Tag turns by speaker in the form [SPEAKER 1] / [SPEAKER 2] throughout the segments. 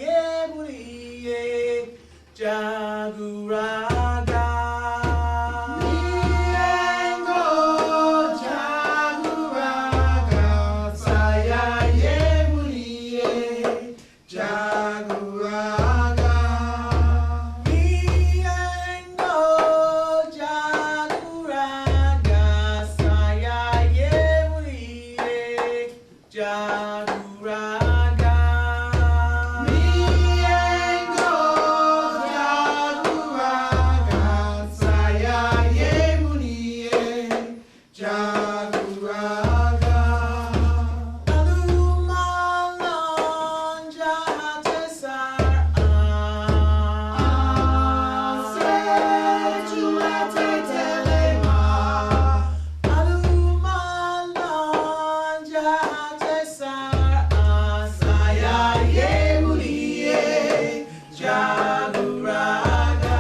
[SPEAKER 1] ye muriye jaguraga. Miengo jaguraga saya ye muriye jaguraga. Miengo jaguraga saya ye muriye jaguraga. Miengo jaguraga saya ye muriye jaguraga. Alumalan jahatesar sejulate telema. Alumalan jahatesar saya ye muriye jaguraga.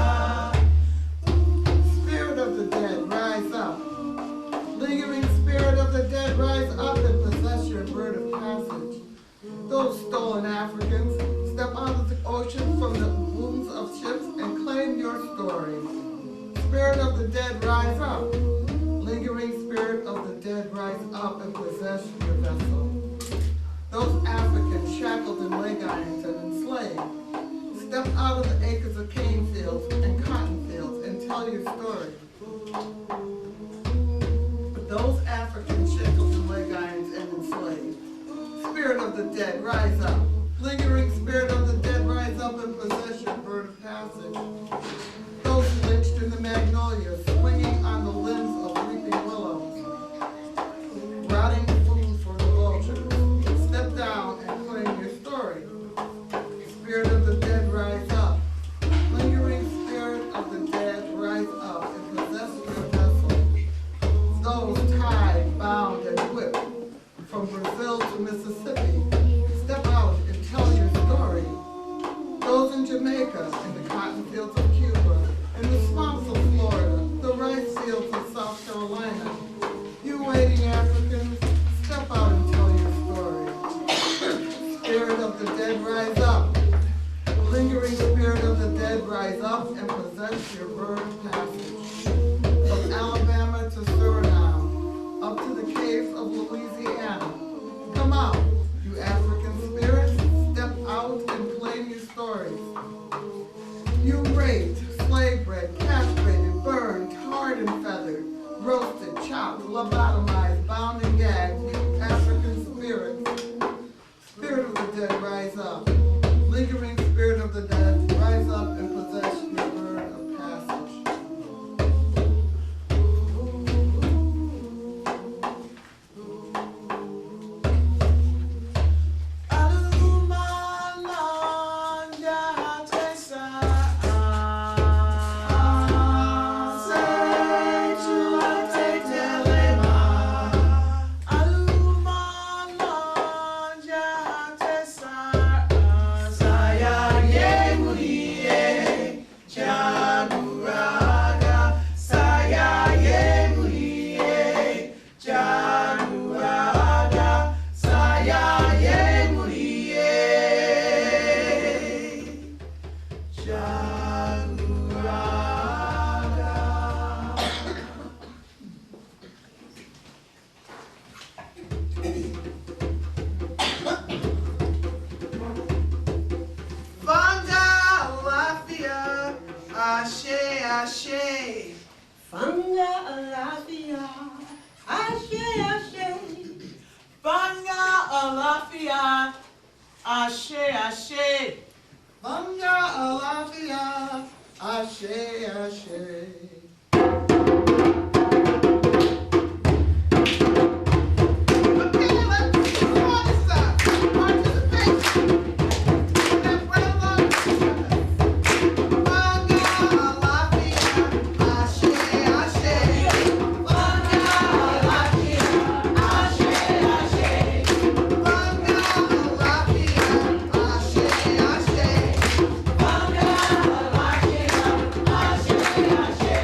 [SPEAKER 2] Spirit of the dead, rise up. Lingering spirit of the dead, rise up and possess your bird of passage. Those stolen Africans, step out of the ocean from the wombs of ships and claim your story. Spirit of the dead, rise up. Lingering spirit of the dead, rise up and possess your vessel. Those Africans shackled in leg irons and enslaved, step out of the acres of cane fields and cotton fields and tell your story. But those Africans shackled in leg irons and enslaved, spirit of the dead, rise up. Lingering spirit of the dead, rise up and possess your bird of passage. Those lynched in the magnolias, swinging on the limbs of weeping willows, rotting food for the vultures. Step down and claim your story. Spirit of the dead, rise up. Lingering spirit of the dead, rise up and possess your vessel. Those tied, bound, and whipped from Brazil to Mississippi, step out and tell your story. Those in Jamaica, in the cotton fields of Cuba, in the swamps of Florida, the rice fields of South Carolina. You waiting Africans, step out and tell your story. Spirit of the dead, rise up. Lingering spirit of the dead, rise up and possess your bird passage. From Alabama to Suriname, up to the caves of Louisiana. Come out, you African spirits, step out and claim your stories. You raped, slave bred, castrated, burned, tarred and feathered, roasted, chopped, lobotomized, bound and gagged, you African spirits. Spirit of the dead, rise up. Lingering spirit of the dead, rise up and possess your bird of passage.
[SPEAKER 1] Alumalan jahatesar sejulate telema. Alumalan jahatesar saya ye muriye jaguraga. Saya ye muriye jaguraga. Saya ye muriye jaguraga. Banda Alafia, Ashe, Ashe.
[SPEAKER 3] Fanga alafia, ashe ashe.
[SPEAKER 1] Banga Alafia, Ashe, Ashe.
[SPEAKER 2] Banga alafia, ashe, ashe. Okay, let's do this up. Participation. That brown lung. Banga alafia, ashe, ashe. Banga alafia, ashe, ashe. Banga alafia, ashe, ashe. Banga alafia, ashe, ashe.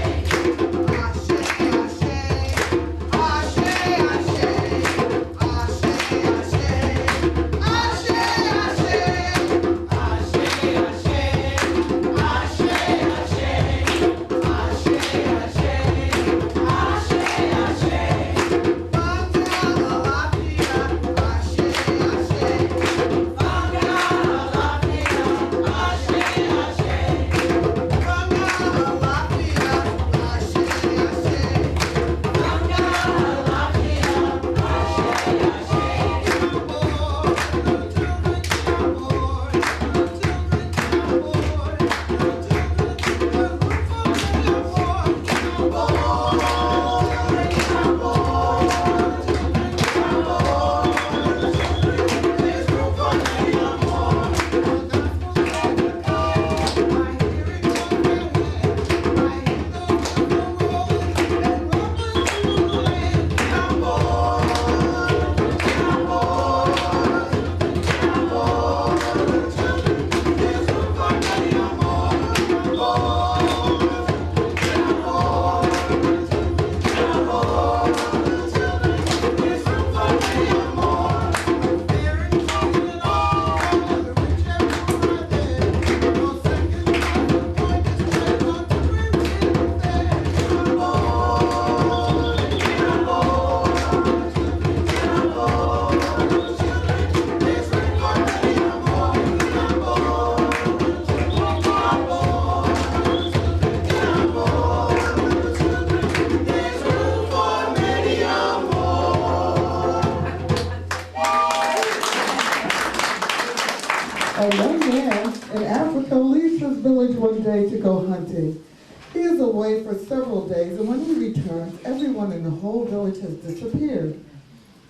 [SPEAKER 2] young man in Africa leaves his village one day to go hunting. He is away for several days, and when he returns, everyone in the whole village has disappeared.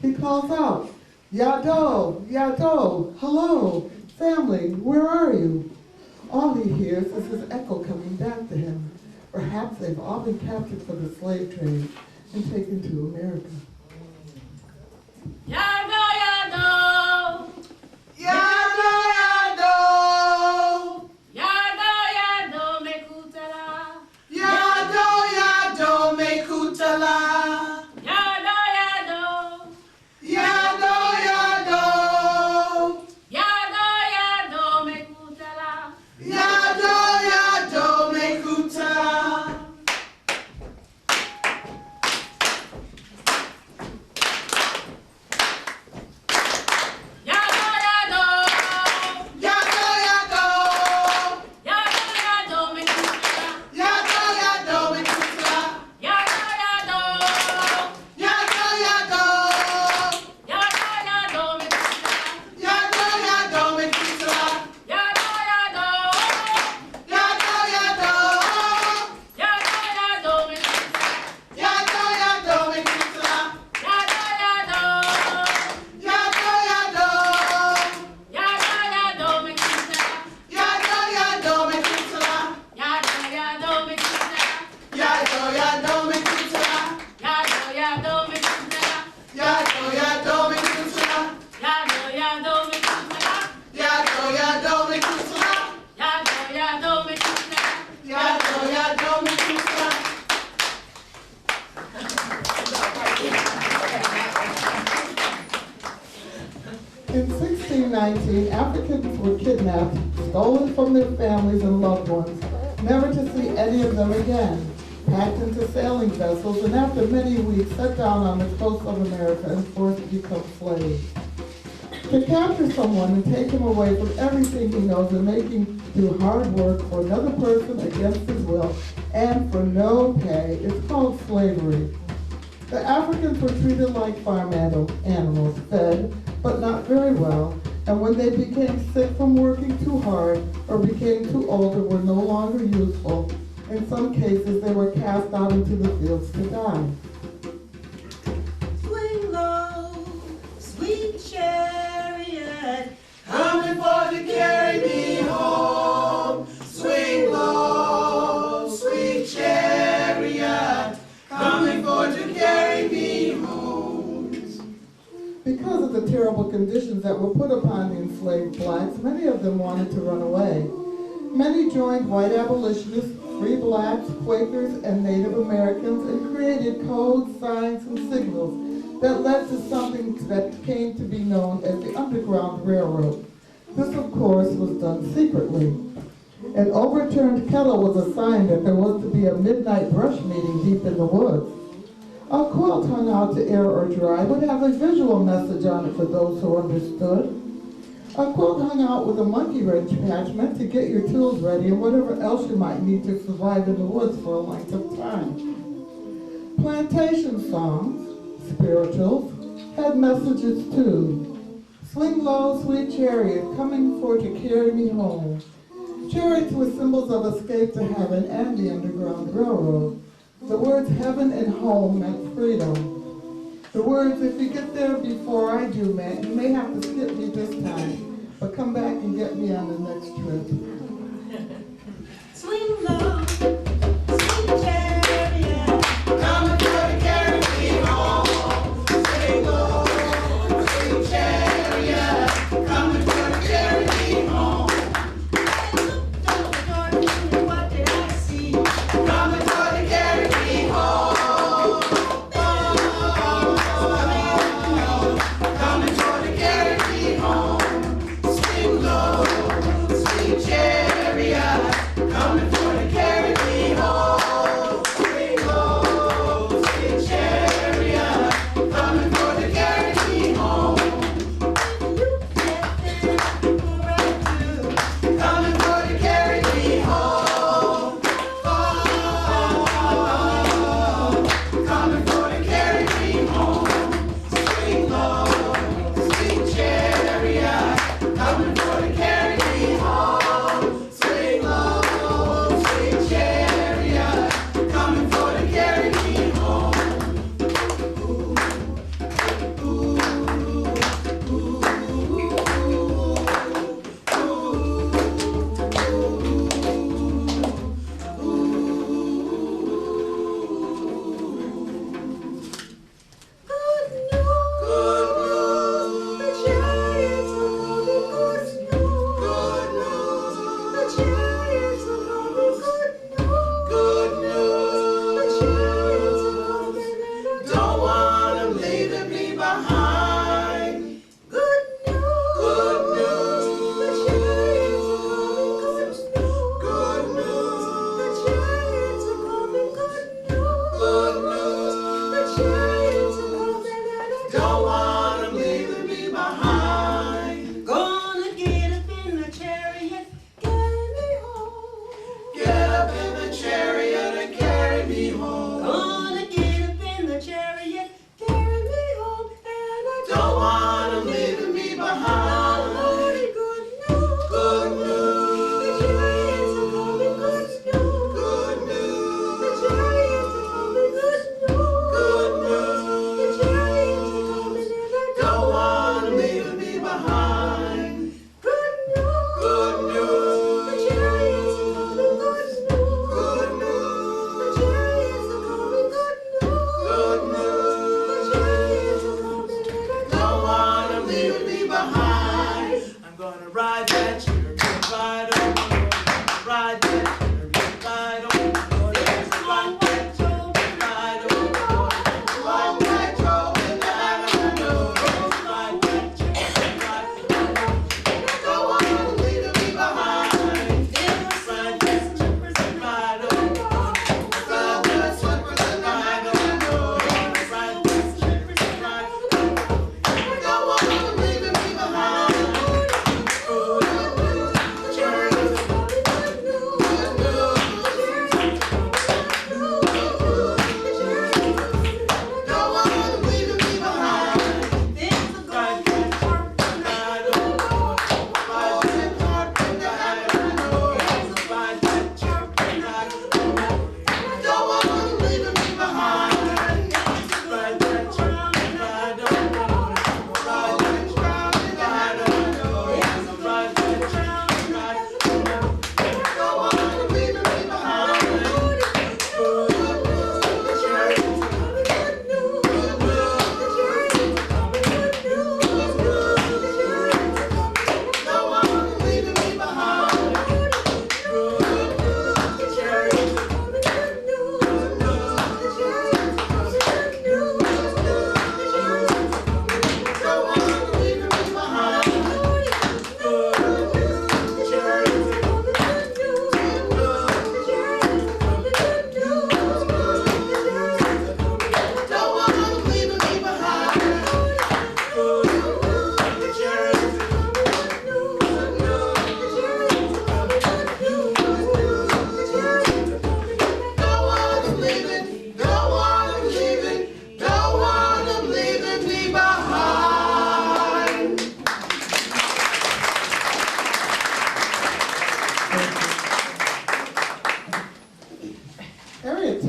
[SPEAKER 2] He calls out, "Yado, Yado, hello, family, where are you?" All he hears is his echo coming back to him. Perhaps they've all been captured for the slave trade and taken to America.
[SPEAKER 3] Yado, yado,
[SPEAKER 1] Yado, yado.
[SPEAKER 3] yado, yado, mekutela.
[SPEAKER 1] Yado, yado, mekutala.
[SPEAKER 3] Yado, yado,
[SPEAKER 1] Yado, yado.
[SPEAKER 3] yado, yado, mekutela.
[SPEAKER 1] Yado, yado, mekutala.
[SPEAKER 2] In 1619, Africans were kidnapped, stolen from their families and loved ones, never to see any of them again, packed into sailing vessels, and after many weeks set down on the coast of America and forced to become slaves. To capture someone and take him away from everything he knows and make him do hard work for another person against his will and for no pay is called slavery. The Africans were treated like farm animals, fed, but not very well, and when they became sick from working too hard or became too old or were no longer useful, in some cases they were cast out into the fields to die.
[SPEAKER 3] Swing low, sweet chariot.
[SPEAKER 1] Coming for to carry me home. Swing low, sweet chariot. Coming for to carry me home.
[SPEAKER 2] Because of the terrible conditions that were put upon the enslaved blacks, many of them wanted to run away. Many joined white abolitionists, free blacks, Quakers, and Native Americans and created codes, signs, and signals that led to something that came to be known as the Underground Railroad. This, of course, was done secretly. An overturned kettle was a sign that there was to be a midnight brush meeting deep in the woods. A quilt hung out to air or dry would have a visual message on it for those who understood. A quilt hung out with a monkey wrench patch meant to get your tools ready and whatever else you might need to survive in the woods for a length of time. Plantation songs, spirituals, had messages too. Swing low, sweet chariot, coming for to carry me home. Chariots were symbols of escape to heaven and the Underground Railroad. The words heaven and home meant freedom. The words, if you get there before I do, man, you may have to skip me this time, but come back and get me on the next trip.
[SPEAKER 3] Swing low, sweet chariot.
[SPEAKER 1] Coming for to carry me home. Swing low, sweet chariot. Coming for to carry me home.
[SPEAKER 3] I looked out the door and what did I see?
[SPEAKER 1] Coming for to carry me home. Coming for to carry me home. Swing low, sweet chariot.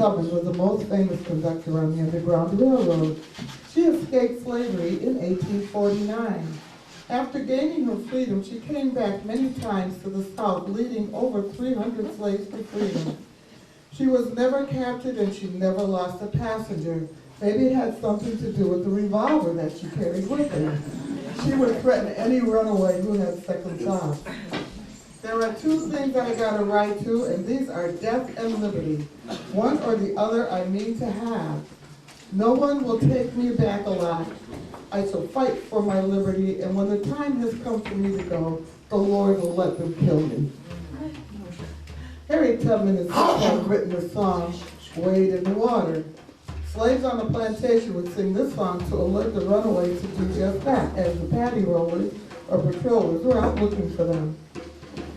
[SPEAKER 2] Tubman was the most famous conductor on the Underground Railroad. She escaped slavery in 1849. After gaining her freedom, she came back many times to the South, leading over 300 slaves to freedom. She was never captured and she never lost a passenger. Maybe it had something to do with the revolver that she carried with her. She would threaten any runaway who had second thoughts. There are two things I got a right to, and these are death and liberty. One or the other I mean to have. No one will take me back alive. I shall fight for my liberty, and when the time has come for me to go, the Lord will let them kill me. Harriet Tubman has written the song, Wade in the Water. Slaves on the plantation would sing this song to alert the runaways to do just that, as the paddy rollers or patrollers were out looking for them.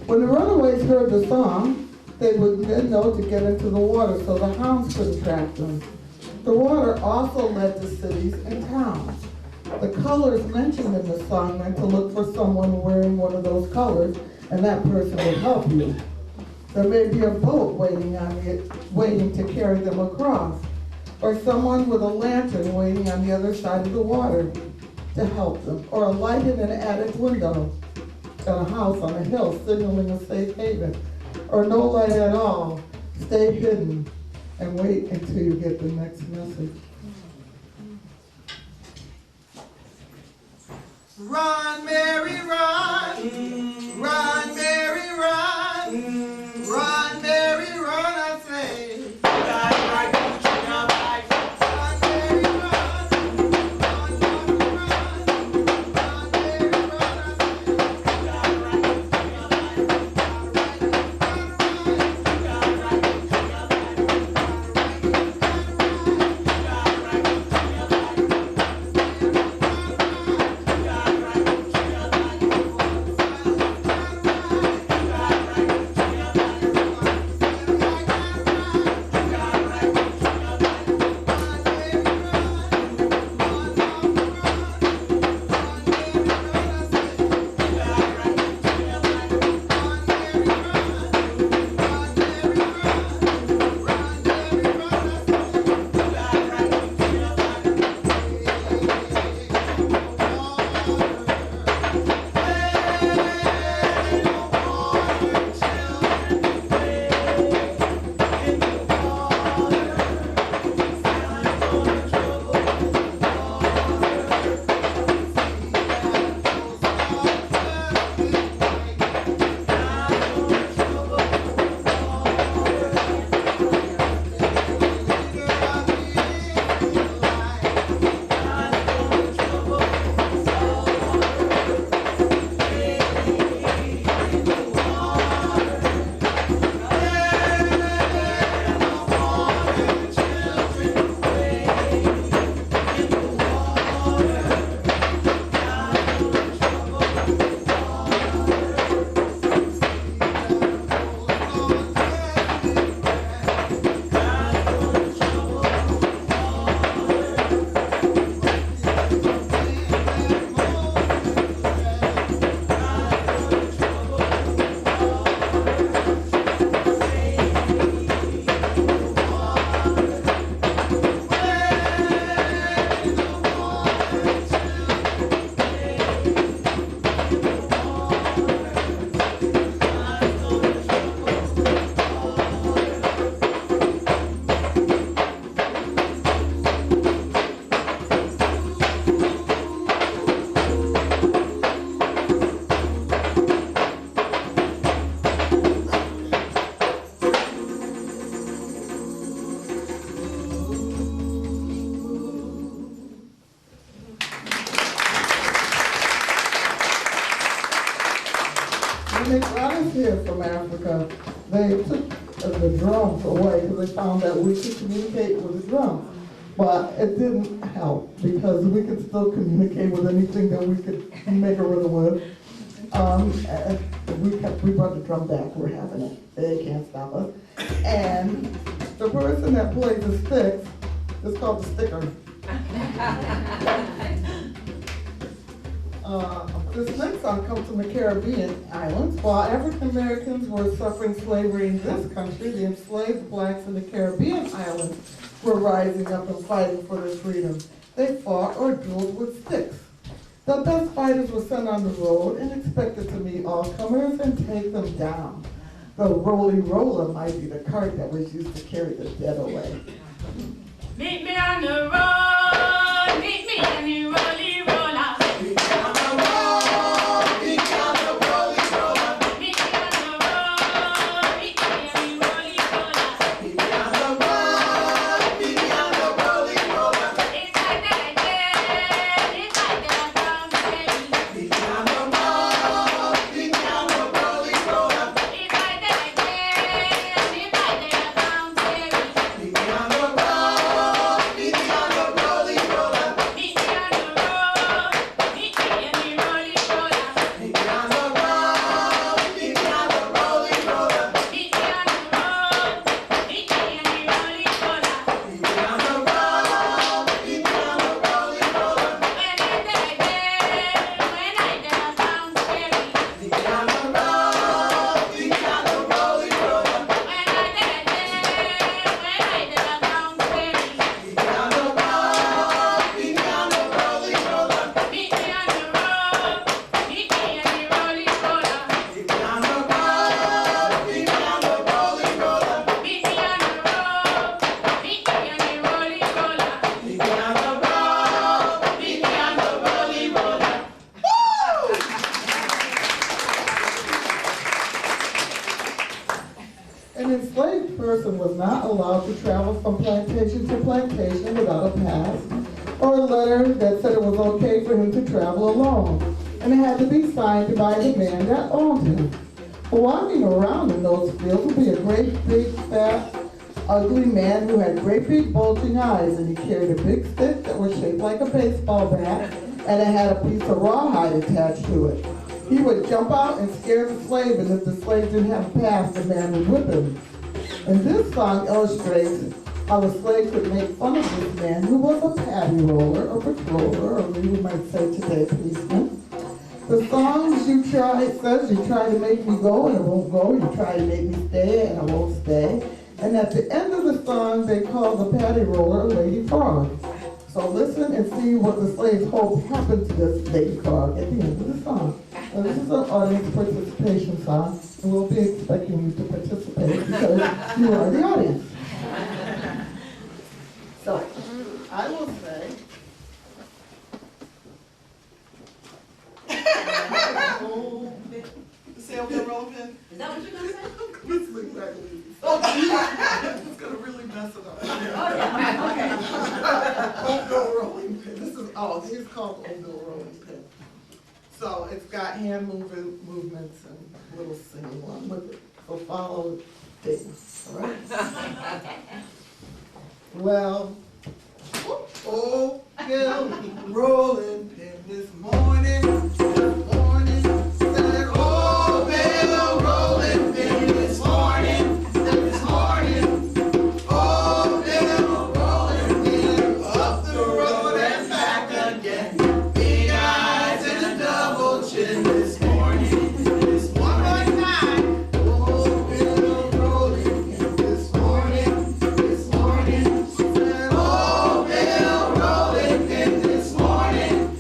[SPEAKER 2] When the runaways heard the song, they would then know to get into the water so the hounds couldn't track them. The water also led to cities and towns. The colors mentioned in the song meant to look for someone wearing one of those colors, and that person would help you. There may be a boat waiting to carry them across, or someone with a lantern waiting on the other side of the water to help them, or a light in an attic window at a house on a hill signaling a safe haven, or no light at all. Stay hidden and wait until you get the next message. Run, Mary, run. Run, Mary, run. Run, Mary, run, I say. Run, Mary, run. Run, Mary, run. Run, Mary, run, I When they brought us here from Africa, they took the drums away because they found that we could communicate with the drums. But it didn't help because we could still communicate with anything that we could make a rhythm with. We brought the drum back, we're having it. They can't stop us. And the person that plays the sticks is called the sticker. I'm This next song comes from the Caribbean islands. While African Americans were suffering slavery in this country, the enslaved blacks in the Caribbean islands were rising up and fighting for their freedom. They fought or dueled with sticks. The best fighters were sent on the road and expected to meet all comers and take them down. The roly roller might be the cart that was used to carry the dead away.
[SPEAKER 3] Meet me on the road, meet me on the rolly roller.
[SPEAKER 1] Meet me on the road, meet me on the rolling roller.
[SPEAKER 3] Meet me on the road, meet me on the rolly roller.
[SPEAKER 1] Meet me on the road, meet me on the rolling roller.
[SPEAKER 3] It's like that again, it's like that I found baby.
[SPEAKER 1] Meet me on the road, meet me on the rolling roller.
[SPEAKER 3] It's like that again, it's like that I found baby.
[SPEAKER 1] Meet me on the road, meet me on the rolling roller.
[SPEAKER 3] Meet me on the road, meet me on the rolly roller.
[SPEAKER 1] Meet me on the road, meet me on the rolling roller.
[SPEAKER 3] Meet me on the road, meet me on the rolly roller.
[SPEAKER 1] Meet me on the road, meet me on the rolling roller.
[SPEAKER 3] When I found baby.
[SPEAKER 1] Meet me on the road, meet me on the rolling roller.
[SPEAKER 3] When I found baby.
[SPEAKER 1] Meet me on the road, meet me on the rolling roller.
[SPEAKER 3] Meet me on the road, meet me on the rolly roller.
[SPEAKER 1] Meet me on the road, meet me on the rolling roller.
[SPEAKER 3] Meet me on the road, meet me on the rolly roller.
[SPEAKER 1] Meet me on the road, meet me on the rolling roller.
[SPEAKER 2] An enslaved person was not allowed to travel from plantation to plantation without a pass or a letter that said it was okay for him to travel alone, and it had to be signed by the man that owned him. Walking around in those fields would be a great big fat ugly man who had great big bulging eyes, and he carried a big stick that was shaped like a baseball bat, and it had a piece of rawhide attached to it. He would jump out and scare the slave, and if the slave didn't have a pass, the man would whip him. And this song illustrates how the slave could make fun of this man who was a paddy roller, or patroller, or we might say today, policeman. The song says, you try to make me go and I won't go, you try to make me stay and I won't stay. And at the end of the song, they call the paddy roller a lady frog. So listen and see what the slaves hope happened to this lady frog at the end of the song. Now, this is an audience participation song, and we'll be expecting you to participate because you are the audience. So, I will say, say over the rolling pin.
[SPEAKER 3] Is that what you're gonna say?
[SPEAKER 2] This is exactly. It's gonna really mess it up.
[SPEAKER 3] Oh, yeah, okay.
[SPEAKER 2] Old rolling pin. This is these called old rolling pin. So it's got hand movements and little singing along with it. So follow things, all right? Well, Bill rolling pin this morning, said,
[SPEAKER 1] Oh, Bill rolling pin this morning, Oh, Bill rolling pin up the road and back again. Big eyes and a double chin this morning. One more time.
[SPEAKER 2] oh, Bill rolling pin this morning,
[SPEAKER 1] Said, oh, Bill rolling pin this morning,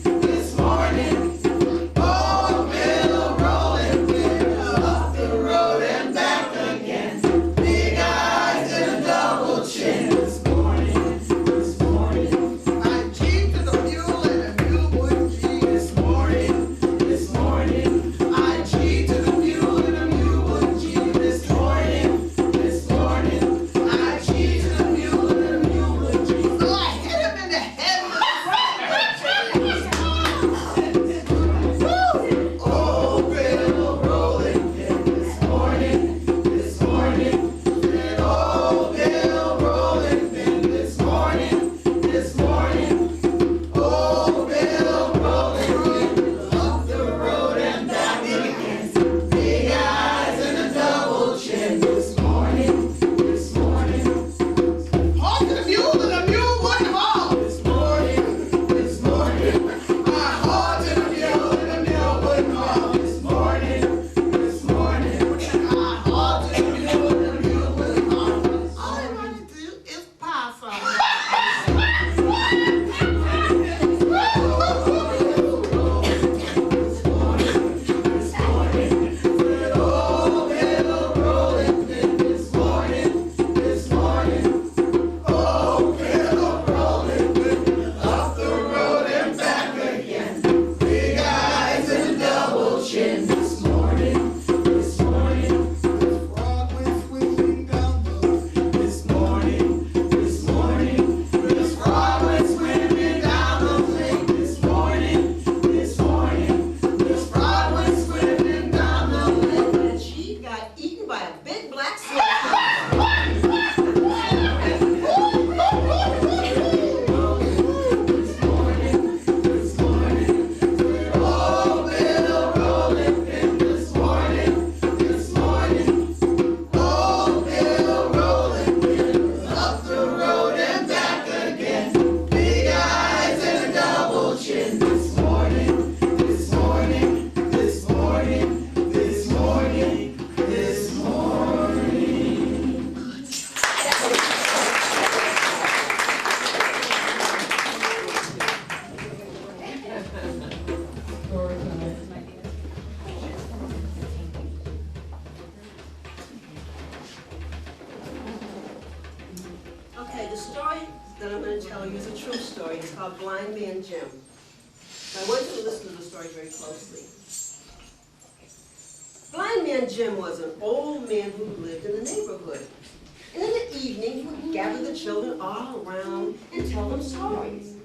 [SPEAKER 4] eaten by a big black snake. Okay, the story that I'm going to tell you is a true story. It's called Blind Man Jim. I want you to listen to the story very closely. Blind Man Jim was an old man who lived in the neighborhood. And in the evening, he would gather the children all around and tell them stories.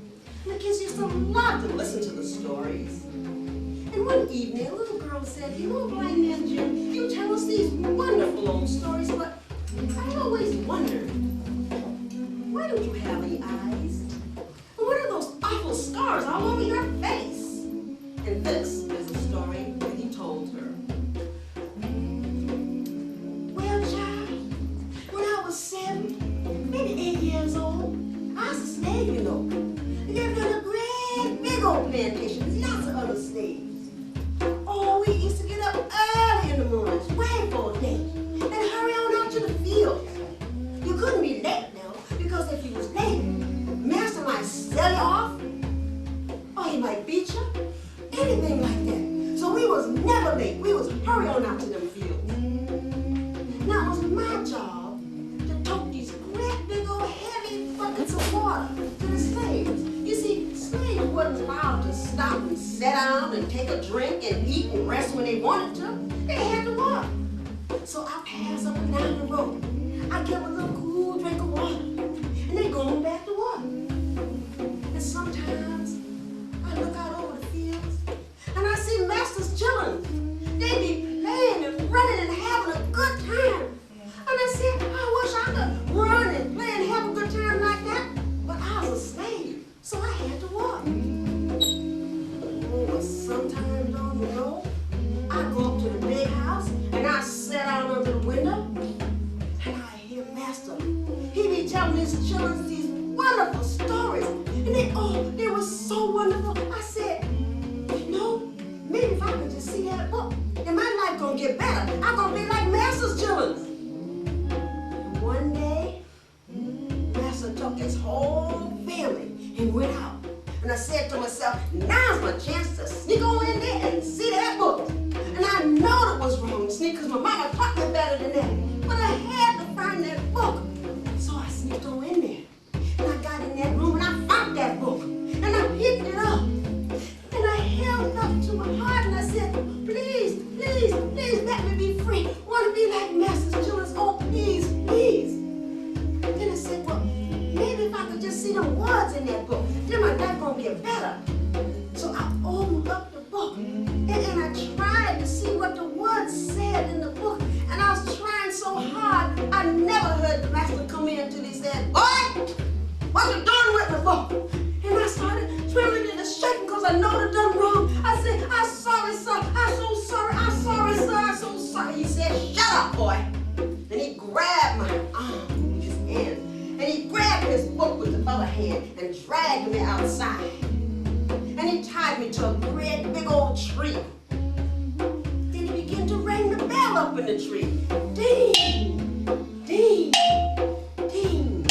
[SPEAKER 4] And the kids used to love to listen to the stories. And one evening, a little girl said, you know, Blind Man Jim, you tell us these wonderful old stories, but I always wondered, why don't you have any eyes? And what are those awful scars all over your face? And this is a story that he told her. Well, child, when I was 7, maybe 8 years old, I was a slave, you know. And lived on a great big old plantation, lots of other slaves. Oh, we used to get up early in the mornings, way for a day, and hurry on out to the fields. You couldn't be late now, because if you was late, master might sell you off, or he might beat you, anything like that. So we was never late. We was hurry on out to them fields. Now it was my job to tote these great big old heavy buckets of water to the slaves. You see, slaves wasn't allowed to stop and sit down and take a drink and eat and rest when they wanted to. They had to work. So I pass up and down the road. I give a little cool drink of water, and they go on back to work. And sometimes I look out over the fields, and I see masters children. They be playing and running and having a good time. And I said, I wish I could run and play and have a good time like that. But I was a slave, so I had to work. Oh, but sometimes, don't you know, I go up to the big house, and I sit out under the window, and I hear Master. He be telling his children these wonderful stories. And they were so wonderful. I said, you know, maybe if I could just see that book, then my life gonna get better. I'm gonna be like Master's children. And one day, Master took his whole family and went out. And I said to myself, now's my chance to sneak on in there and see that book. And I know it was wrong to sneak, because my mama taught me better than that. But I had to find that book. So I sneaked on in there. And I got in that room and I found that book. And I picked it up. And I held it up to my heart and I said, please, please, please let me be free. I want to be like Master's children. Oh, please, please. Then I said, well, maybe if I could just see the words in that book, then my life gonna get better. So I opened up the book and I tried to see what the words said in the book. And I was trying so hard, I never heard the Master come in until he said, boy, what you doing with the book? And I started trembling and shaking because I know I done wrong. I said, I'm sorry, sir. I'm so sorry. I'm sorry, sir. I'm so sorry. He said, shut up, boy. And he grabbed my arm with his hand. And he grabbed his book with the other hand and dragged me outside. And he tied me to a great big old tree. Then he began to ring the bell up in the tree. Ding, ding, ding.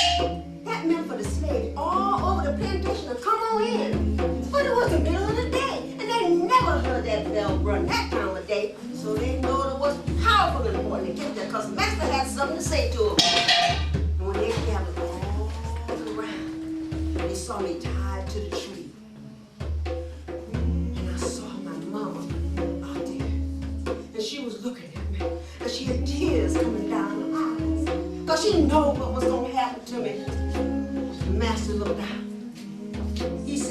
[SPEAKER 4] That meant for the slaves all over the plantation to come on in. But it was the middle of the day, and they never heard that bell run that time of day. So they know it was powerful and important to get there, because Master had something to say to them. And when they gathered all around, they saw me tied to the tree. And I saw my mama out there. And she was looking at me. And she had tears coming down her eyes. Because she knew what was going to happen to me. The Master looked out. He said,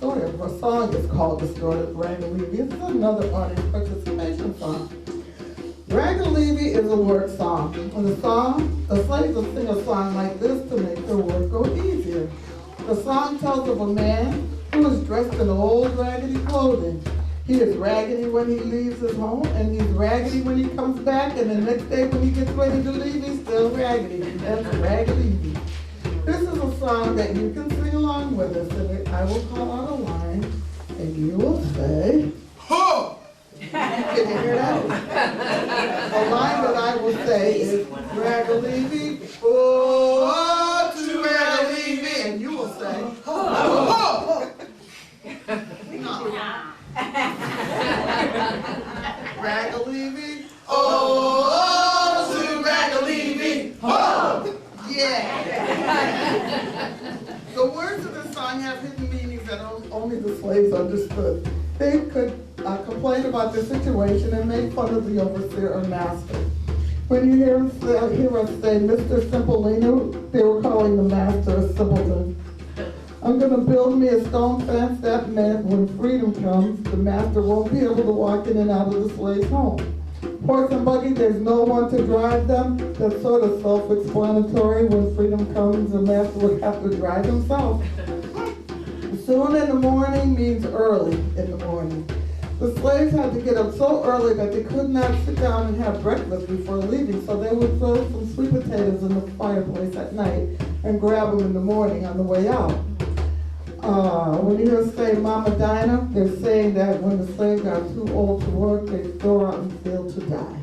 [SPEAKER 2] story of her song is called The Story of Brandon Levy. This is another audience participation song. Brandon Levy is a work song. In the song, the slaves will sing a song like this to make their work go easier. The song tells of a man who is dressed in old raggedy clothing. He is raggedy when he leaves his home, and he's raggedy when he comes back, and the next day when he gets ready to leave, he's still raggedy. That's Raggedy. This is a song that you can sing along with us, and I will call out a line, and you will say,
[SPEAKER 1] Ho!
[SPEAKER 2] Can you hear that? A line that I will say is, Raggedy, oh, Rag-a-levy.
[SPEAKER 1] Oh, to rag-a-levy, ho!
[SPEAKER 2] Yeah. The words of the song have hidden meanings that only the slaves understood. They could complain about the situation and make fun of the overseer or master. When you hear us say, Mr. Simplelino, they were calling the master a simpleton. I'm going to build me a stone fence. That meant when freedom comes, the master won't be able to walk in and out of the slave's home. Horse and buggy, there's no one to drive them. That's sort of self-explanatory. When freedom comes, the master would have to drive himself. Soon in the morning means early in the morning. The slaves had to get up so early that they could not sit down and have breakfast before leaving, so they would throw some sweet potatoes in the fireplace at night and grab them in the morning on the way out. When you hear us say Mama Dinah, they're saying that when the slaves got too old to work, they'd go out in the field to die.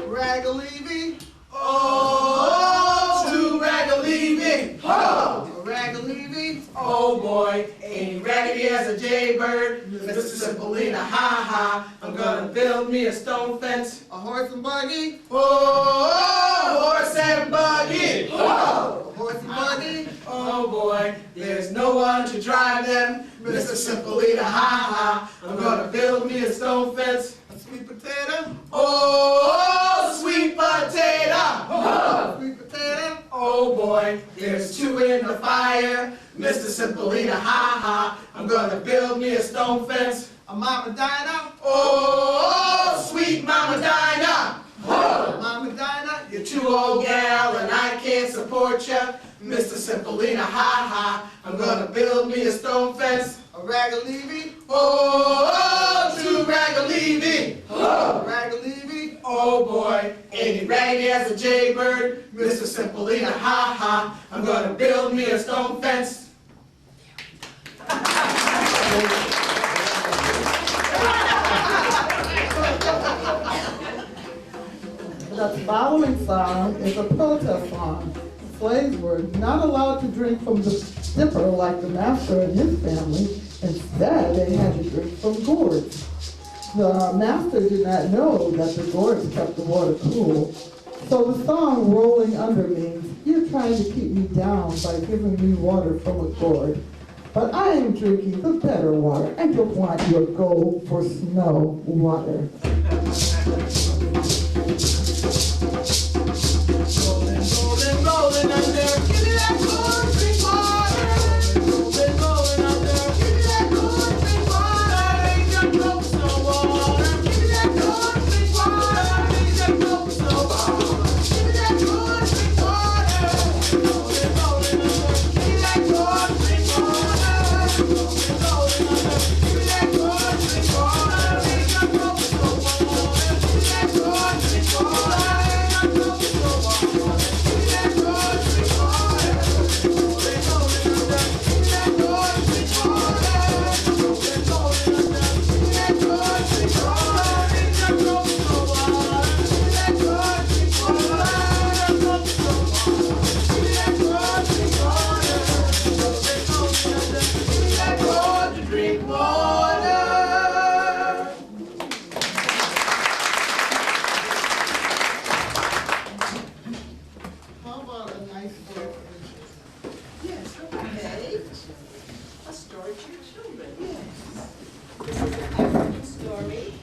[SPEAKER 2] Rag-a-levy.
[SPEAKER 1] Oh, to rag-a-levy, ho!
[SPEAKER 2] Rag-a-levy.
[SPEAKER 1] Oh boy, ain't he raggedy as a jaybird? Mr. Simplelino, ha ha, I'm gonna build me a stone fence.
[SPEAKER 2] A horse and buggy.
[SPEAKER 1] Oh, horse and buggy, ho!
[SPEAKER 2] A horse and buggy.
[SPEAKER 1] Oh boy, there's no one to drive them. Mr. Simplelino, ha ha, I'm gonna build me a stone fence.
[SPEAKER 2] A sweet potato.
[SPEAKER 1] Oh, sweet potato, ho!
[SPEAKER 2] Sweet potato.
[SPEAKER 1] Oh boy, there's two in the fire. Mr. Simplelino, ha ha, I'm gonna build me a stone fence.
[SPEAKER 2] A Mama Dinah.
[SPEAKER 1] Oh, sweet Mama Dinah, ho!
[SPEAKER 2] Mama Dinah.
[SPEAKER 1] You're too old gal and I can't support ya. Mr. Simplelino, ha ha, I'm gonna build me a stone fence.
[SPEAKER 2] A rag-a-levy.
[SPEAKER 1] Oh, to rag-a-levy, ho!
[SPEAKER 2] Rag-a-levy.
[SPEAKER 1] Oh boy, ain't he raggedy as a jaybird? Mr. Simplelino, ha ha, I'm gonna build me a stone fence.
[SPEAKER 2] The following song is a protest song. Slaves were not allowed to drink from the dipper like the master and his family. Instead, they had to drink from gourds. The master did not know that the gourds kept the water cool. So the song Rolling Under means, you're trying to keep me down by giving me water from a gourd. But I am drinking the better water. I don't want your gold for snow water.
[SPEAKER 1] Rolling, rolling under, give me that good drink water. Rolling, rolling under, give me that good drink water. Ain't got no snow water. Give me that good drink water. Ain't got no snow water. Give me that good drink water. Rolling, rolling under, give me that good drink water. Rolling, rolling under, give me that good drink water. Ain't got no snow water. Give me that good drink water. Ain't got no snow water. Drink water.
[SPEAKER 2] How about a nice story for the
[SPEAKER 4] Yes, okay. A story to your children. Yes. This is an African story,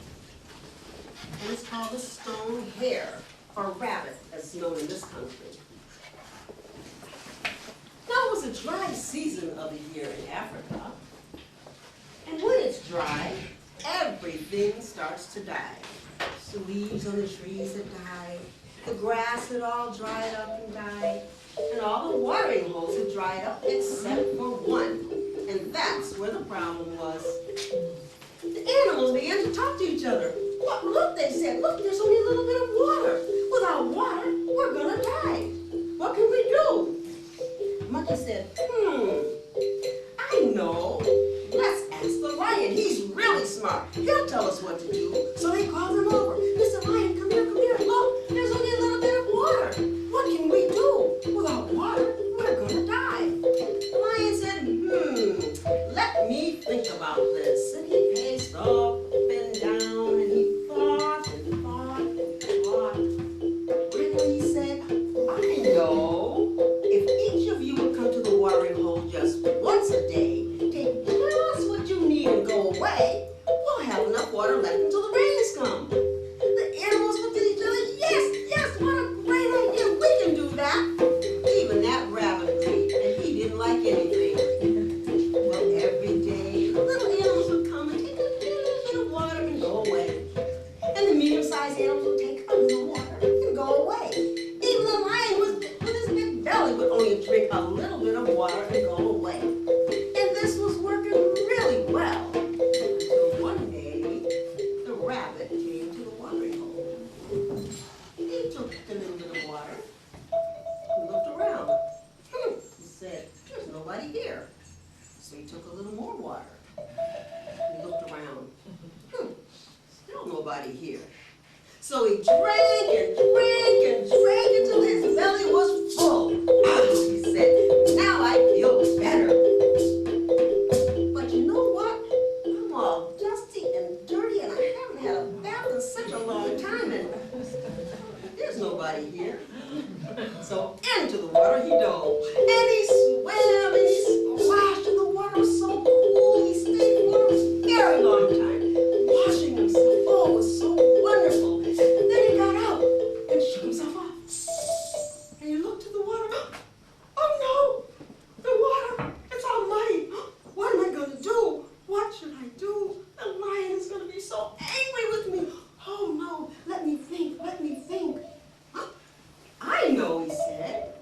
[SPEAKER 4] and it's called The Stone Hare, or Rabbit, as it's known in this country. Now, it was a dry season of the year in Africa, and when it's dry, everything starts to die. The leaves on the trees had died, the grass had all dried up and died, and all the watering holes had dried up except for one. And that's where the problem was. The animals began to talk to each other. Look, they said, look, there's only a little bit of water. Without water, we're gonna die. What can we do? Monkey said, I know. Let's ask the lion. He's really smart. He'll tell us what to do. So they called him over. Mr. Lion, come here, come here. Look, there's only a little bit of water. What can we do? Without water, we're gonna die. The lion said, let me think about this. And he paced all away, we'll have enough water left until the rains come. The animals looked at each other. Yes, what a great idea. We can do that. Even that rabbit agreed, and he didn't like anything. Well, every day, the little animals would come and take a little bit of water and go away. And the medium-sized animals would take a little water and go away. Even the lion with his big belly would only drink a little bit of water and go away. And this was working really well. Until one day, the rabbit came to the watering hole. He took a little bit of water and looked around. He said, there's nobody here. So he took a little more water. He looked around. Still nobody here. So he drank and drank and drank until his belly was full. He said, now I feel better. But you know what? I'm all dusty and dirty and I haven't had a bath in such a long time and there's nobody here. So into the water he dove. And he swam and he splashed and the water was so cool. He stayed for a very long time, washing himself. Oh, it was so wonderful. And then he got out and shook himself off. And he looked at the water. Oh no, the water, it's all muddy. What am I going to do? What should I do? The lion is going to be so angry with me. Oh no, let me think, let me think. I know, he said.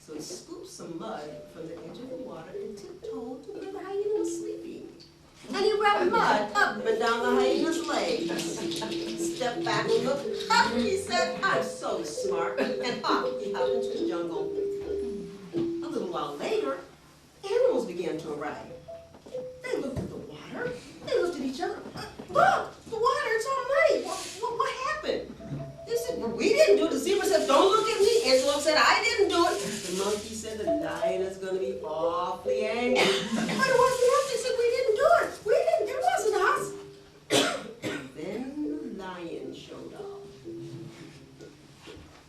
[SPEAKER 4] So he scooped some mud from the edge of the water and tiptoed to where the hyena was sleeping. And he rubbed mud up and down the hyena's legs. Stepped back and looked up, he said, I'm so smart. And off he hopped into the jungle. A little while later, animals began to arrive. They looked at the water. They looked at each other. Look, the water, it's all muddy. What happened? They said, well, we didn't do it. The zebra said, don't look at me. Antelope said, I didn't do it. The monkey said, the lion is going to be awfully angry. But it wasn't us. They said, we didn't do it. We didn't. It wasn't us. And then the lion showed up.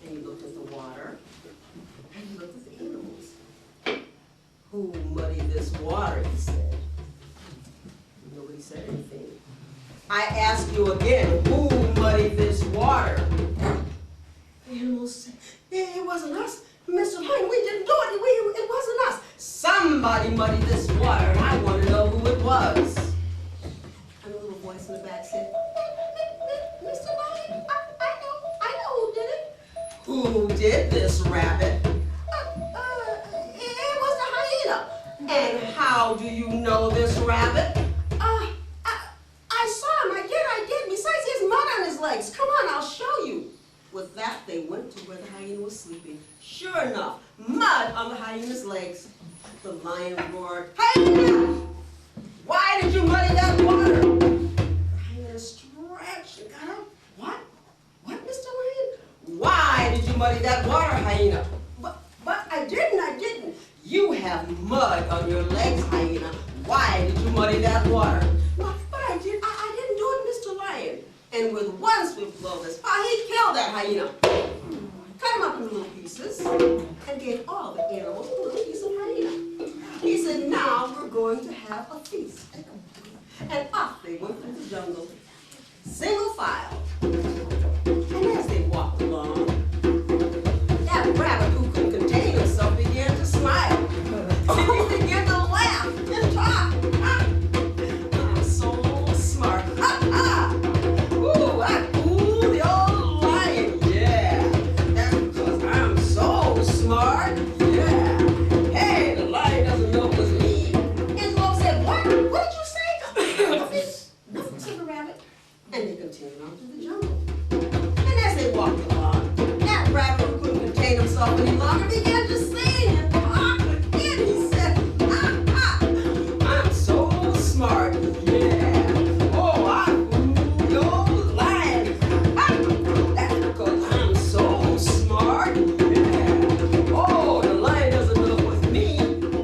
[SPEAKER 4] And he looked at the water. And he looked at the animals. Who muddied this water, he said. Nobody said anything. I ask you again, who muddied this water? The animals said, it wasn't us. Mr. Lion, we didn't do it. It wasn't us. Somebody muddied this water, and I want to know who it was. And a little voice in the back said, Mr. Lion, I know who did it. Who did this, rabbit? It was the hyena. And how do you know this, rabbit? I saw him. I did. Besides, he has mud on his legs. Come on, I'll show you. With that, they went to where the hyena was sleeping. Sure enough, mud on the hyena's legs. The lion roared, Hyena! Why did you muddy that water? The hyena stretched and got up. What? What, Mr. Lion? Why did you muddy that water, hyena? But I didn't. You have mud on your legs, hyena. Why did you muddy that water? But I didn't do it, Mr. Lion. And with one swift blow of his paw, he killed that hyena. Cut him up into little pieces and gave all the animals a little piece of hyena. He said, now we're going to have a feast. And off they went through the jungle, single file. And as they walked along, that rabbit who couldn't contain himself began to smile. And he began to laugh and talk. I'm so smart. Ooh, I fooled the old lion. Yeah, that's because I'm so smart. Yeah. Hey, the lion doesn't know it was me. And the wolf said, what? What did you say? Nothing, said the rabbit. And they continued on through the jungle. And as they walked along, that rabbit who couldn't contain himself any longer began to sing and talk again. He said, I'm so smart. Yeah. Oh, I fooled the old lion. That's because I'm so smart. Yeah. Oh, the lion doesn't know it was me.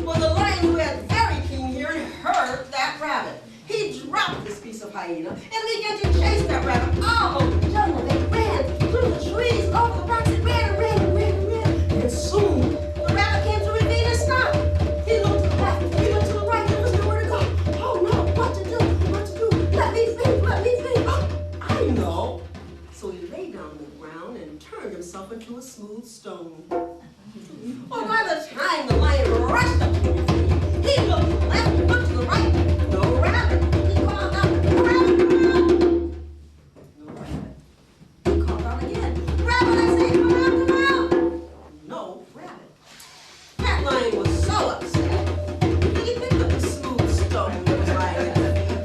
[SPEAKER 4] Well, the lion who had very keen hearing heard that rabbit. He dropped this piece of hyena and began to chase that rabbit all over the jungle. They ran through the trees, over the rocks, and ran. And soon, the rabbit came to a ravine and stopped. He looked to the left, he looked to the right, there was nowhere to go. Oh no, what to do? into a smooth stone. Well, by the time the lion rushed up to him, he looked to the left, looked to the right, no rabbit. He called out, rabbit, rabbit. No rabbit. He called out again, rabbit, I say, come out, come out. No rabbit. That lion was so upset, he picked up a smooth stone that was lying at the feet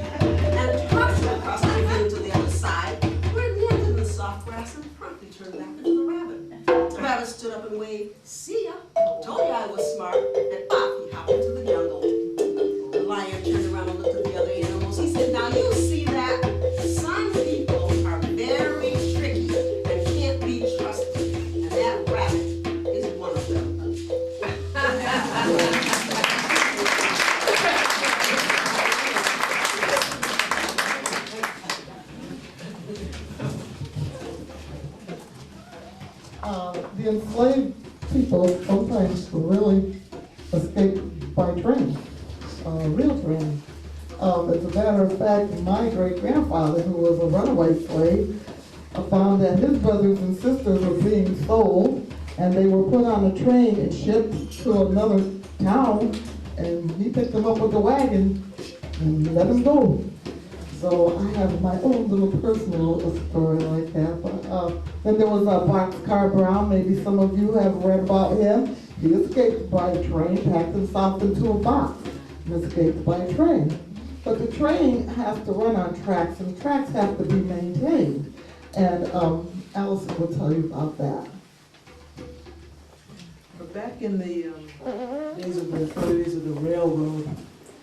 [SPEAKER 4] and tossed it across the field to the other side, where it landed in the soft grass and promptly turned back into the rabbit. The rabbit stood up and waved, see ya, told you I was smart, and off he hopped into the jungle. The lion turned around and looked at the other animals. He said, now you see that? Some people are very tricky and can't be trusted, and that rabbit is one of them.
[SPEAKER 2] The enslaved people sometimes really escape by train, real train. As a matter of fact, my great-grandfather, who was a runaway slave, found that his brothers and sisters were being sold, and they were put on a train and shipped to another town, and he picked them up with a wagon and let them go. So I have my own little personal story like that. But then there was Boxcar Brown. Maybe some of you have read about him. He escaped by a train, packed himself into a box, and escaped by a train. But the train has to run on tracks, and tracks have to be maintained. And Allison will tell you about that.
[SPEAKER 5] But back in the early days of the railroad,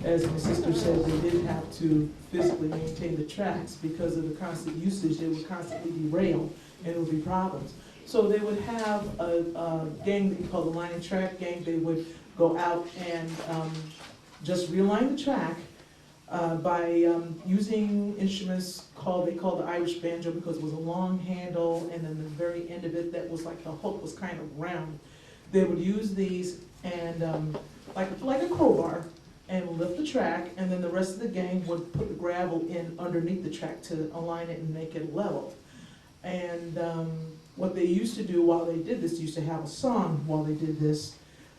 [SPEAKER 5] as my sister said, they did have to physically maintain the tracks because of the constant usage. They would constantly derail, and it would be problems. So they would have a gang that you call the line and track gang. They would go out and just realign the track by using instruments they called the Irish banjo, because it was a long handle, and then the very end of it that was like the hook was kind of round. They would use these and like a crowbar, and lift the track, and then the rest of the gang would put the gravel in underneath the track to align it and make it level. And what they used to do while they did this, they used to have a song while they did this,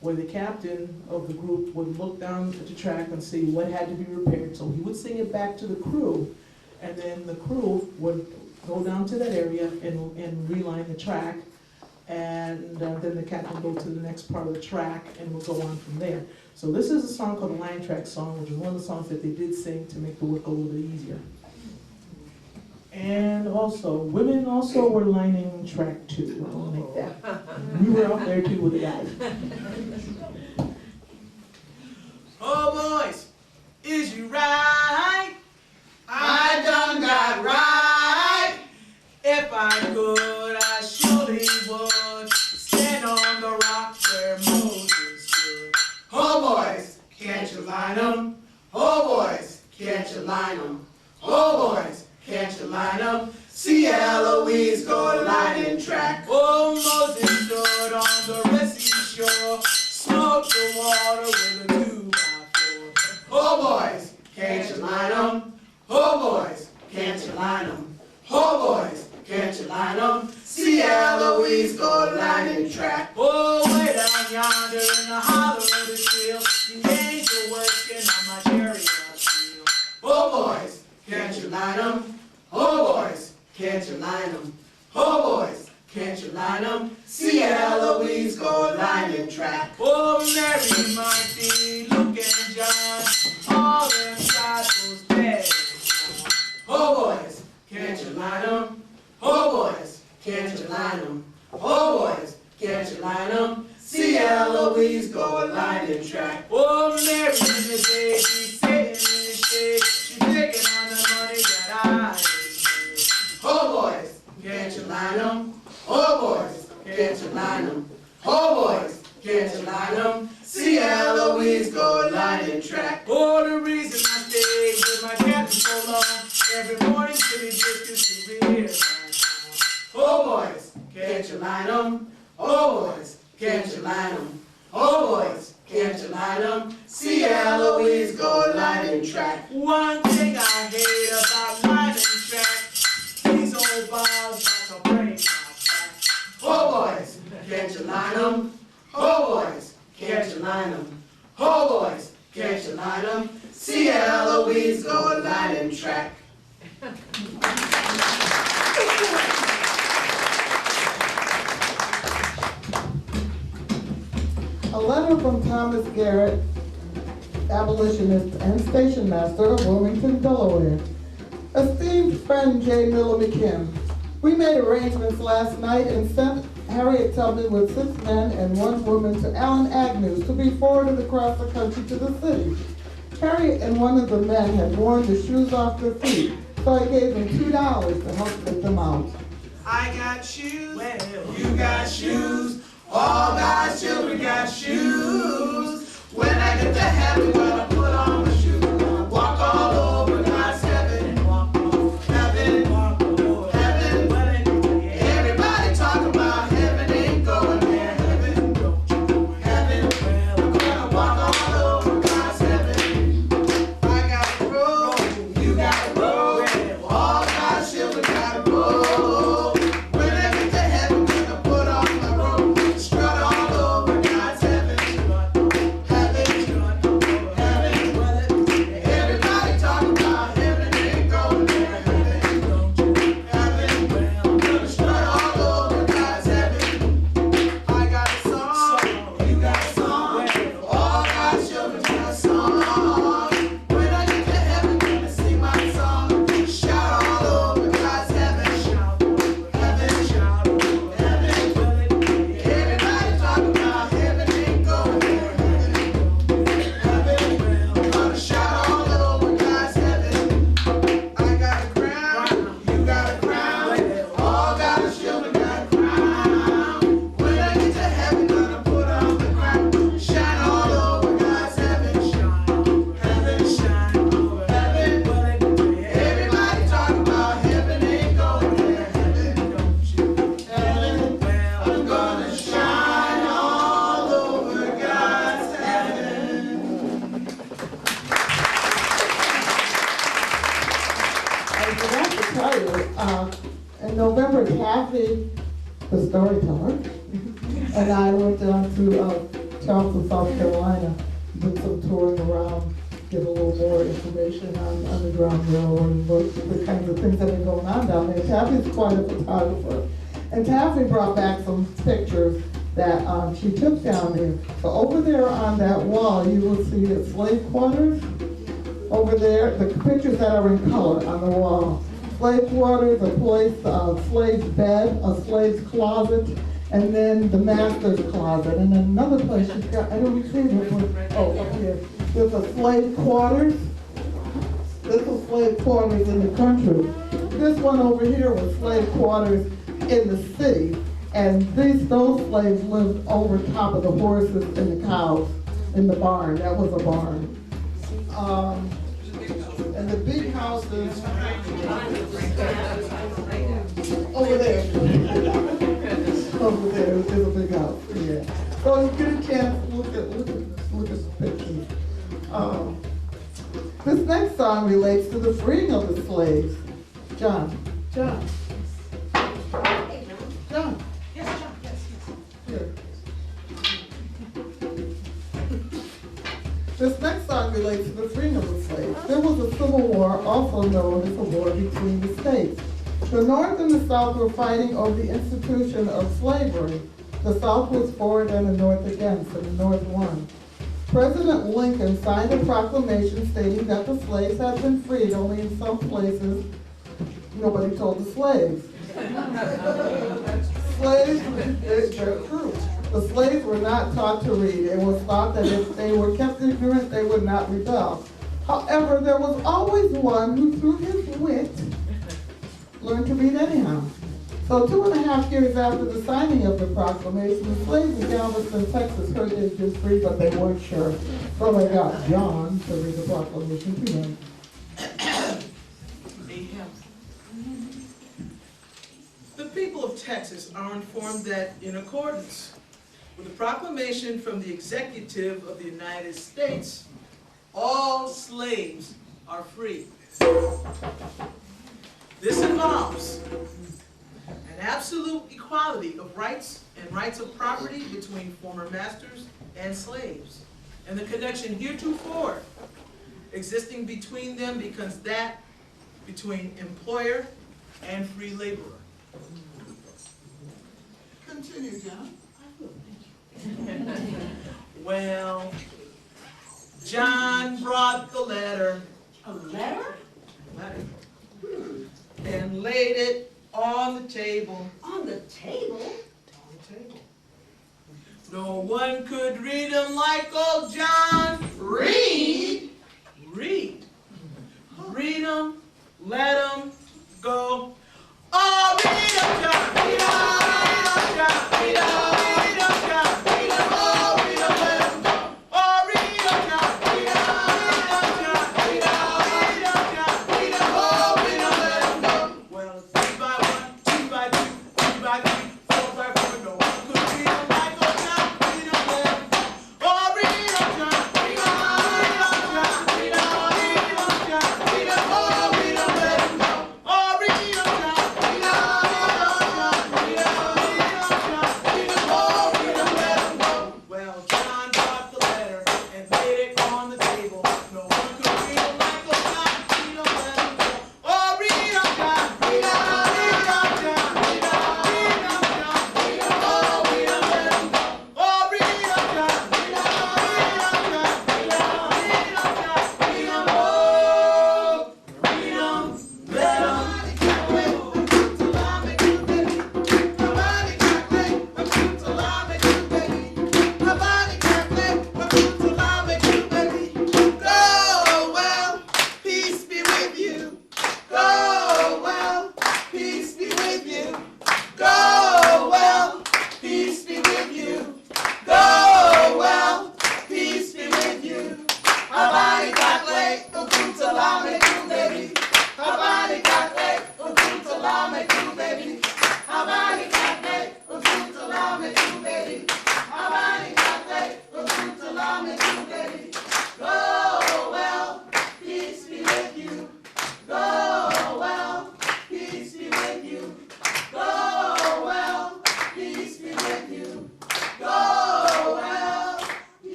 [SPEAKER 5] where the captain of the group would look down at the track and see what had to be repaired. So he would sing it back to the crew, and then the crew would go down to that area and reline the track, and then the captain would go to the next part of the track and would go on from there. So this is a song called the Line Track Song, which is one of the songs that they did sing to make the work a little bit easier. And also, women also were lining track too. I want to make that. We were out there too with the guys.
[SPEAKER 1] Oh boys, is you right? I done got right. If I could, I surely would stand on the rock where Moses stood. Oh boys, can't you line them? Oh boys, can't you line them? Oh boys, can't you line them? See Eloise go lining track. Oh, Moses stood on the Red Sea shore, smoked the water with a 2x4. Oh boys, can't you line them? Oh boys, can't you line them? Oh boys, can't you line them? See Eloise go lining track. Oh, way down yonder in the hollow of the field, the angel working on my chariot wheel. Oh boys, can't you line them? Oh boys, can't you line them? Oh boys, can't you line them? See Eloise go lining track. Oh, Mary, Marty, Luke and John, all them disciples dead. Oh boys, can't you line them? Oh boys, can't you line them? Oh boys, can't you line them? See Eloise go lining track. Oh, Mary in the day, she's sitting in the shade, she's taking on the money that I made. Oh boys, can't you line them? Oh boys, can't you line them? Oh boys, can't you line them? See Eloise go lining track. Oh, the reason I stayed with my captain so long, every morning Jimmy biscuits to be here. Oh boys, can't you line them? Oh boys, can't you line them? Oh boys, can't you line them? See Eloise go lining track. One thing I hate about lining track, these old balls got to break my back. Oh boys,
[SPEAKER 2] A letter from Thomas Garrett, abolitionist and station master of Wilmington, Delaware. Esteemed friend J. Miller McKim, we made arrangements last night and sent Harriet Tubman with 6 men and 1 woman to Allen Agnew's to be forwarded across the country to the city. Harriet and one of the men had worn the shoes off their feet, so I gave them $2 to help get them out.
[SPEAKER 1] I got shoes, you got shoes, all God's children got shoes. When I get to heaven, gonna put on my shoes, gonna walk all over God's heaven, heaven, heaven. Everybody talk about heaven, ain't going there. Heaven, heaven. I'm gonna walk all over God's heaven. I got a road, you got a road, all God's children got a road. When I get to heaven, gonna put on my robe, strut all over God's heaven, heaven, heaven. Everybody talk about heaven, ain't going there. Heaven, heaven. I'm gonna strut all over God's heaven. I got a song, you got a song, all God's children got a song. When I get to heaven, gonna sing my song, shout all over God's heaven, heaven, heaven. Everybody talk about heaven, ain't going there. Heaven, I'm gonna shout all over God's heaven. I got a crown, you got a crown, all God's children got a crown. When I get to heaven, gonna put on the crown, shine all over God's heaven, heaven, heaven. Everybody talk about heaven, ain't going there. Heaven, I'm gonna shine all over God's heaven.
[SPEAKER 2] I forgot to tell you, in November, Kathy, the storyteller, and I went down to Charleston, South Carolina, did some touring around, get a little more information on Underground Railroad and what the kinds of things that are going on down there. Taffy's quite a photographer, and Taffy brought back some pictures that she took down there. So over there on that wall, you will see the slave quarters. Over there, the pictures that are in color on the wall. Slave quarters, a place, a slave's bed, a slave's closet, and then the master's closet. And then another place she's got, I don't see this one. Oh, up here. There's a slave quarters. This was slave quarters in the country. This one over here was slave quarters in the city. And those slaves lived over top of the horses and the cows in the barn. That was a barn. And the big houses over there. Over there is a big house. Yeah. So you get a chance to look at the pictures. This next song relates to the freeing of the slaves. John.
[SPEAKER 4] Hey, John.
[SPEAKER 2] John.
[SPEAKER 4] Yes, John, yes.
[SPEAKER 2] Here. This next song relates to the freeing of the slaves. There was a civil war, also known as a war between the states. The North and the South were fighting over the institution of slavery. The South was for it and the North against, and the North won. President Lincoln signed a proclamation stating that the slaves had been freed, only in some places nobody told the slaves. Slaves, they're true. The slaves were not taught to read. It was thought that if they were kept ignorant, they would not rebel. However, there was always one who, through his wit, learned to read anyhow. So 2.5 years after the signing of the proclamation, the slaves in Galveston, Texas heard they'd been free, but they weren't sure. So they got John to read the proclamation to them.
[SPEAKER 6] The people of Texas are informed that in accordance with the proclamation from the Executive of the United States, all slaves are free. This involves an absolute equality of rights and rights of property between former masters and slaves, and the connection heretofore existing between them because that between employer and free laborer.
[SPEAKER 2] Continue, John.
[SPEAKER 6] Well, John brought the letter
[SPEAKER 4] A letter?
[SPEAKER 6] and laid it on the table.
[SPEAKER 4] On the table?
[SPEAKER 6] No one could read him like old John.
[SPEAKER 2] Read?
[SPEAKER 6] Read. Read him, let him,